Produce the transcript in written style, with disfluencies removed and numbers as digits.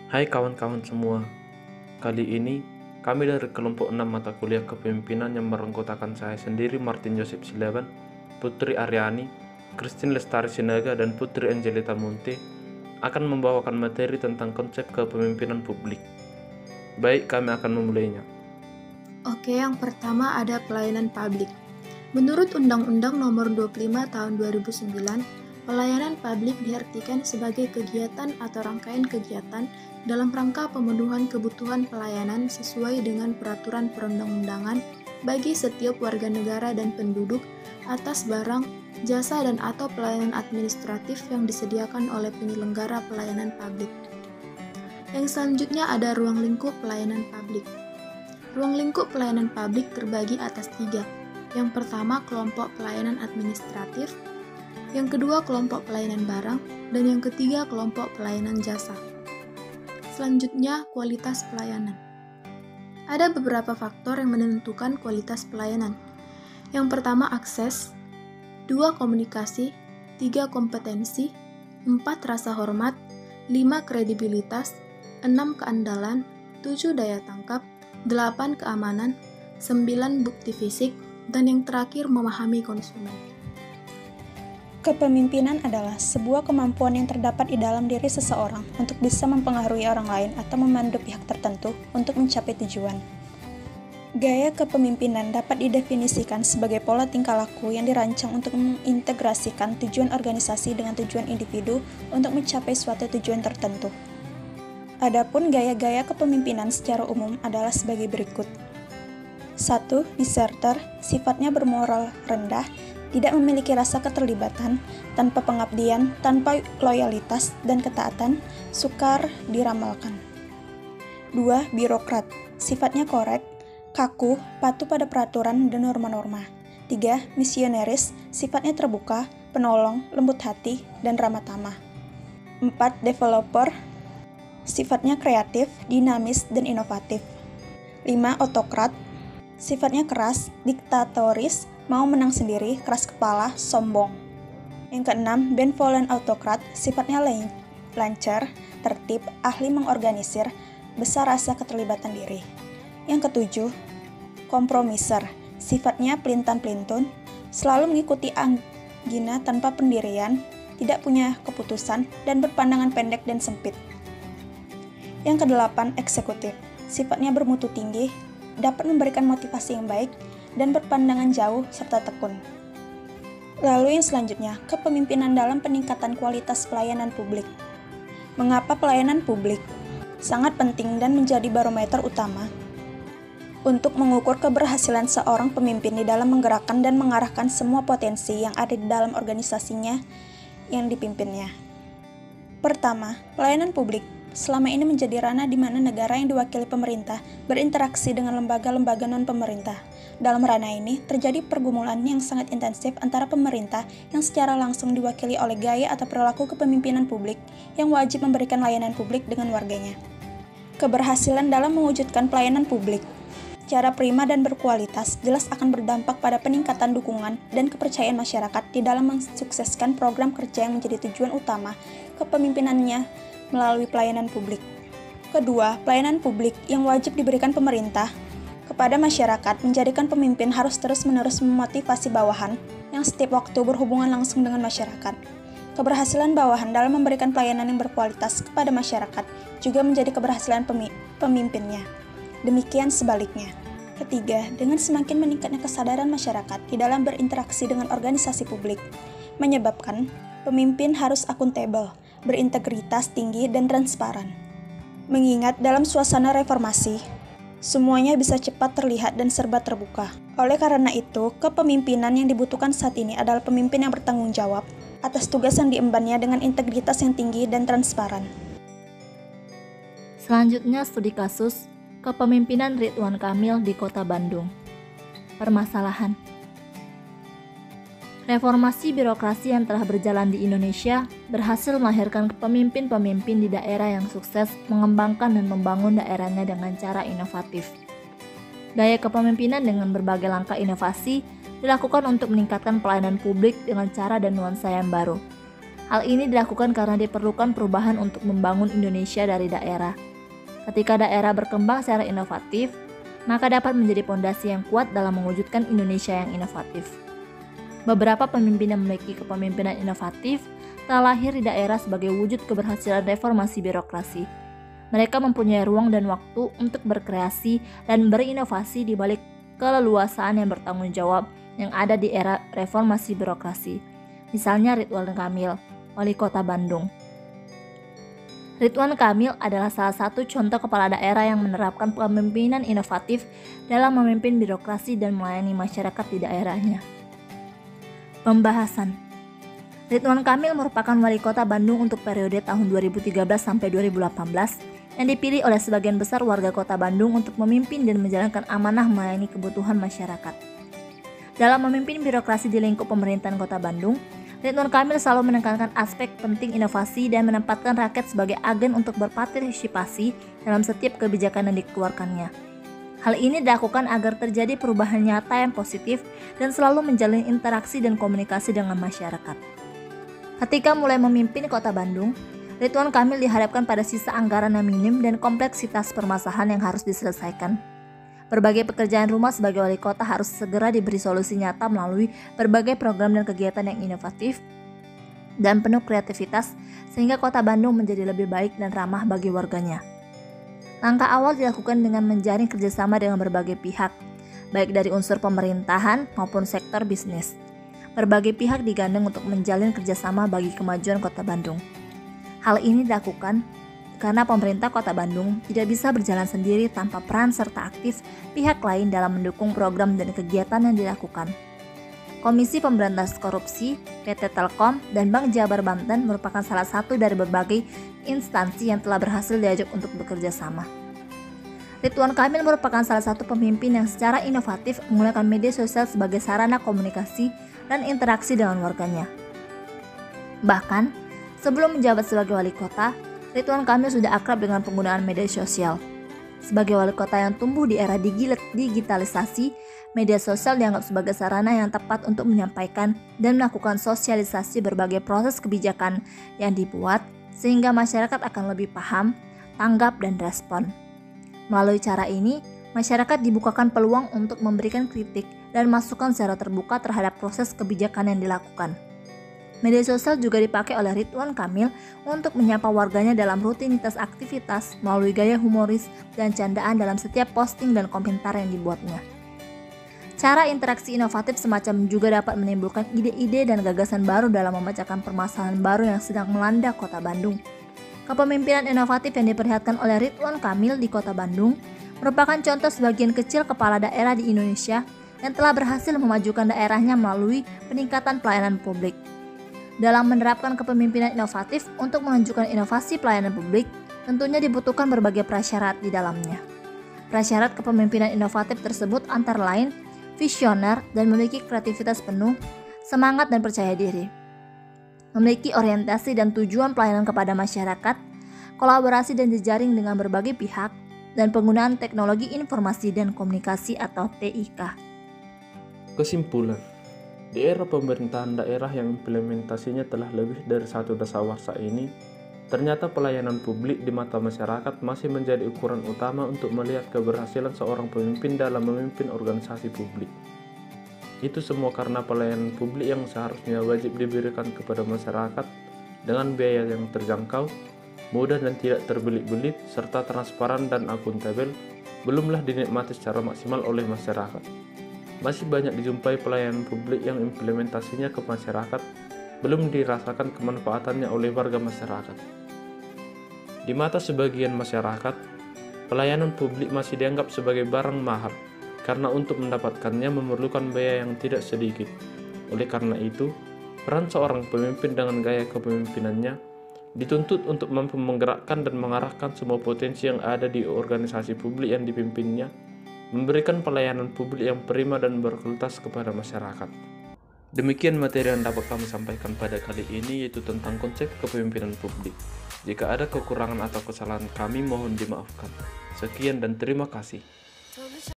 Hai kawan-kawan semua, kali ini kami dari kelompok 6 mata kuliah kepemimpinan yang beranggotakan saya sendiri Martin Joseph Silaban, Putri Aryani, Christine Lestari Sinaga, dan Putri Angelita Munte akan membawakan materi tentang konsep kepemimpinan publik. Baik, kami akan memulainya. Oke, yang pertama ada pelayanan publik. Menurut Undang-Undang Nomor 25 Tahun 2009, pelayanan publik diartikan sebagai kegiatan atau rangkaian kegiatan dalam rangka pemenuhan kebutuhan pelayanan sesuai dengan peraturan perundang-undangan bagi setiap warga negara dan penduduk atas barang, jasa dan atau pelayanan administratif yang disediakan oleh penyelenggara pelayanan publik. Yang selanjutnya ada ruang lingkup pelayanan publik. Ruang lingkup pelayanan publik terbagi atas 3. Yang pertama, kelompok pelayanan administratif. Yang kedua, kelompok pelayanan barang. Dan yang ketiga, kelompok pelayanan jasa. Selanjutnya, kualitas pelayanan. Ada beberapa faktor yang menentukan kualitas pelayanan. Yang pertama, akses. 2. Komunikasi. 3. Kompetensi. 4. Rasa hormat. 5. Kredibilitas. 6. Keandalan. 7. Daya tangkap. 8. Keamanan. 9. Bukti fisik. Dan yang terakhir, memahami konsumen. Kepemimpinan adalah sebuah kemampuan yang terdapat di dalam diri seseorang untuk bisa mempengaruhi orang lain atau memandu pihak tertentu untuk mencapai tujuan. Gaya kepemimpinan dapat didefinisikan sebagai pola tingkah laku yang dirancang untuk mengintegrasikan tujuan organisasi dengan tujuan individu untuk mencapai suatu tujuan tertentu. Adapun gaya-gaya kepemimpinan secara umum adalah sebagai berikut. 1. Deserter, sifatnya bermoral rendah, tidak memiliki rasa keterlibatan, tanpa pengabdian, tanpa loyalitas dan ketaatan, sukar diramalkan. 2. Birokrat, sifatnya korek, kaku, patuh pada peraturan dan norma-norma. 3. Misionaris, sifatnya terbuka, penolong, lembut hati, dan ramah tamah. 4. Developer, sifatnya kreatif, dinamis, dan inovatif. 5. Otokrat, sifatnya keras, diktatoris, mau menang sendiri, keras kepala, sombong. Yang keenam, benevolent autokrat, sifatnya lancar, tertib, ahli mengorganisir, besar rasa keterlibatan diri. Yang ketujuh, kompromiser, sifatnya pelintan-pelintun, selalu mengikuti anggina tanpa pendirian, tidak punya keputusan, dan berpandangan pendek dan sempit. Yang kedelapan, eksekutif, sifatnya bermutu tinggi, dapat memberikan motivasi yang baik, dan berpandangan jauh serta tekun. Lalu yang selanjutnya, kepemimpinan dalam peningkatan kualitas pelayanan publik. Mengapa pelayanan publik sangat penting dan menjadi barometer utama untuk mengukur keberhasilan seorang pemimpin di dalam menggerakkan dan mengarahkan semua potensi yang ada di dalam organisasinya yang dipimpinnya. Pertama, pelayanan publik selama ini menjadi ranah di mana negara yang diwakili pemerintah berinteraksi dengan lembaga-lembaga non-pemerintah. Dalam ranah ini, terjadi pergumulan yang sangat intensif antara pemerintah yang secara langsung diwakili oleh gaya atau perilaku kepemimpinan publik yang wajib memberikan layanan publik dengan warganya. Keberhasilan dalam mewujudkan pelayanan publik secara prima dan berkualitas jelas akan berdampak pada peningkatan dukungan dan kepercayaan masyarakat di dalam mensukseskan program kerja yang menjadi tujuan utama kepemimpinannya melalui pelayanan publik. Kedua, pelayanan publik yang wajib diberikan pemerintah kepada masyarakat menjadikan pemimpin harus terus-menerus memotivasi bawahan yang setiap waktu berhubungan langsung dengan masyarakat. Keberhasilan bawahan dalam memberikan pelayanan yang berkualitas kepada masyarakat juga menjadi keberhasilan pemimpinnya. Demikian sebaliknya. Ketiga, dengan semakin meningkatnya kesadaran masyarakat di dalam berinteraksi dengan organisasi publik, menyebabkan pemimpin harus akuntabel, berintegritas tinggi dan transparan. Mengingat dalam suasana reformasi, semuanya bisa cepat terlihat dan serba terbuka. Oleh karena itu, kepemimpinan yang dibutuhkan saat ini adalah pemimpin yang bertanggung jawab atas tugas yang diembannya dengan integritas yang tinggi dan transparan. Selanjutnya studi kasus kepemimpinan Ridwan Kamil di Kota Bandung. Permasalahan reformasi birokrasi yang telah berjalan di Indonesia berhasil melahirkan pemimpin-pemimpin di daerah yang sukses mengembangkan dan membangun daerahnya dengan cara inovatif. Gaya kepemimpinan dengan berbagai langkah inovasi dilakukan untuk meningkatkan pelayanan publik dengan cara dan nuansa yang baru. Hal ini dilakukan karena diperlukan perubahan untuk membangun Indonesia dari daerah. Ketika daerah berkembang secara inovatif, maka dapat menjadi pondasi yang kuat dalam mewujudkan Indonesia yang inovatif. Beberapa pemimpin yang memiliki kepemimpinan inovatif telah lahir di daerah sebagai wujud keberhasilan reformasi birokrasi. Mereka mempunyai ruang dan waktu untuk berkreasi dan berinovasi di balik keleluasaan yang bertanggung jawab yang ada di era reformasi birokrasi. Misalnya Ridwan Kamil, Wali Kota Bandung. Ridwan Kamil adalah salah satu contoh kepala daerah yang menerapkan kepemimpinan inovatif dalam memimpin birokrasi dan melayani masyarakat di daerahnya. Pembahasan. Ridwan Kamil merupakan Wali Kota Bandung untuk periode tahun 2013 sampai 2018 yang dipilih oleh sebagian besar warga Kota Bandung untuk memimpin dan menjalankan amanah melayani kebutuhan masyarakat. Dalam memimpin birokrasi di lingkup pemerintahan Kota Bandung, Ridwan Kamil selalu menekankan aspek penting inovasi dan menempatkan rakyat sebagai agen untuk berpartisipasi dalam setiap kebijakan yang dikeluarkannya. Hal ini dilakukan agar terjadi perubahan nyata yang positif dan selalu menjalin interaksi dan komunikasi dengan masyarakat. Ketika mulai memimpin Kota Bandung, Ridwan Kamil dihadapkan pada sisa anggaran yang minim dan kompleksitas permasalahan yang harus diselesaikan. Berbagai pekerjaan rumah sebagai wali kota harus segera diberi solusi nyata melalui berbagai program dan kegiatan yang inovatif dan penuh kreativitas sehingga Kota Bandung menjadi lebih baik dan ramah bagi warganya. Langkah awal dilakukan dengan menjalin kerjasama dengan berbagai pihak, baik dari unsur pemerintahan maupun sektor bisnis. Berbagai pihak digandeng untuk menjalin kerjasama bagi kemajuan Kota Bandung. Hal ini dilakukan karena pemerintah Kota Bandung tidak bisa berjalan sendiri tanpa peran serta aktif pihak lain dalam mendukung program dan kegiatan yang dilakukan. Komisi Pemberantasan Korupsi, PT Telkom, dan Bank Jabar Banten merupakan salah satu dari berbagai instansi yang telah berhasil diajak untuk bekerja sama. Ridwan Kamil merupakan salah satu pemimpin yang secara inovatif menggunakan media sosial sebagai sarana komunikasi dan interaksi dengan warganya. Bahkan, sebelum menjabat sebagai wali kota, Ridwan Kamil sudah akrab dengan penggunaan media sosial. Sebagai wali kota yang tumbuh di era digitalisasi, media sosial dianggap sebagai sarana yang tepat untuk menyampaikan dan melakukan sosialisasi berbagai proses kebijakan yang dibuat sehingga masyarakat akan lebih paham, tanggap, dan respon. Melalui cara ini, masyarakat dibukakan peluang untuk memberikan kritik dan masukan secara terbuka terhadap proses kebijakan yang dilakukan. Media sosial juga dipakai oleh Ridwan Kamil untuk menyapa warganya dalam rutinitas aktivitas melalui gaya humoris dan candaan dalam setiap posting dan komentar yang dibuatnya. Cara interaksi inovatif semacam juga dapat menimbulkan ide-ide dan gagasan baru dalam memecahkan permasalahan baru yang sedang melanda Kota Bandung. Kepemimpinan inovatif yang diperlihatkan oleh Ridwan Kamil di Kota Bandung merupakan contoh sebagian kecil kepala daerah di Indonesia yang telah berhasil memajukan daerahnya melalui peningkatan pelayanan publik. Dalam menerapkan kepemimpinan inovatif untuk menunjukkan inovasi pelayanan publik, tentunya dibutuhkan berbagai prasyarat di dalamnya. Prasyarat kepemimpinan inovatif tersebut antara lain visioner dan memiliki kreativitas penuh, semangat dan percaya diri. Memiliki orientasi dan tujuan pelayanan kepada masyarakat, kolaborasi dan jejaring dengan berbagai pihak, dan penggunaan teknologi informasi dan komunikasi atau TIK. Kesimpulan, di era pemerintahan daerah yang implementasinya telah lebih dari 1 dasawarsa ini, ternyata pelayanan publik di mata masyarakat masih menjadi ukuran utama untuk melihat keberhasilan seorang pemimpin dalam memimpin organisasi publik. Itu semua karena pelayanan publik yang seharusnya wajib diberikan kepada masyarakat dengan biaya yang terjangkau, mudah dan tidak terbelit-belit, serta transparan dan akuntabel, belumlah dinikmati secara maksimal oleh masyarakat. Masih banyak dijumpai pelayanan publik yang implementasinya ke masyarakat belum dirasakan kemanfaatannya oleh warga masyarakat. Di mata sebagian masyarakat, pelayanan publik masih dianggap sebagai barang mahal karena untuk mendapatkannya memerlukan biaya yang tidak sedikit. Oleh karena itu, peran seorang pemimpin dengan gaya kepemimpinannya dituntut untuk mampu menggerakkan dan mengarahkan semua potensi yang ada di organisasi publik yang dipimpinnya, memberikan pelayanan publik yang prima dan berkualitas kepada masyarakat. Demikian materi yang dapat kami sampaikan pada kali ini, yaitu tentang konsep kepemimpinan publik. Jika ada kekurangan atau kesalahan kami, mohon dimaafkan. Sekian dan terima kasih.